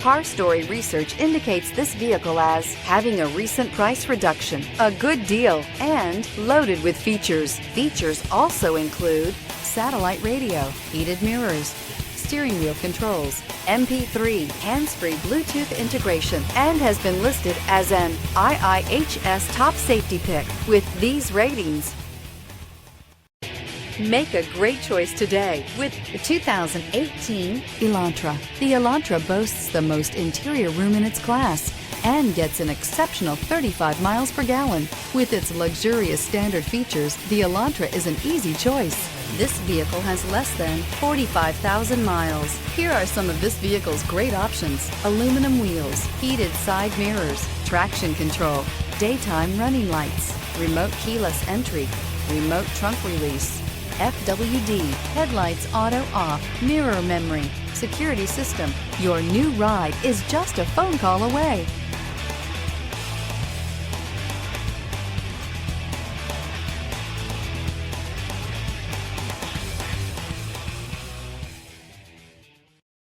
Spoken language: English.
Car Story research indicates this vehicle as having a recent price reduction, a good deal, and loaded with features. Features also include satellite radio, heated mirrors, steering wheel controls, MP3, hands-free Bluetooth integration, and has been listed as an IIHS top safety pick with these ratings. Make a great choice today with the 2018 Elantra. The Elantra boasts the most interior room in its class and gets an exceptional 35 miles per gallon. With its luxurious standard features, the Elantra is an easy choice. This vehicle has less than 45,000 miles. Here are some of this vehicle's great options: aluminum wheels, heated side mirrors, traction control, daytime running lights, remote keyless entry, remote trunk release, FWD, headlights auto off, mirror memory, security system. Your new ride is just a phone call away.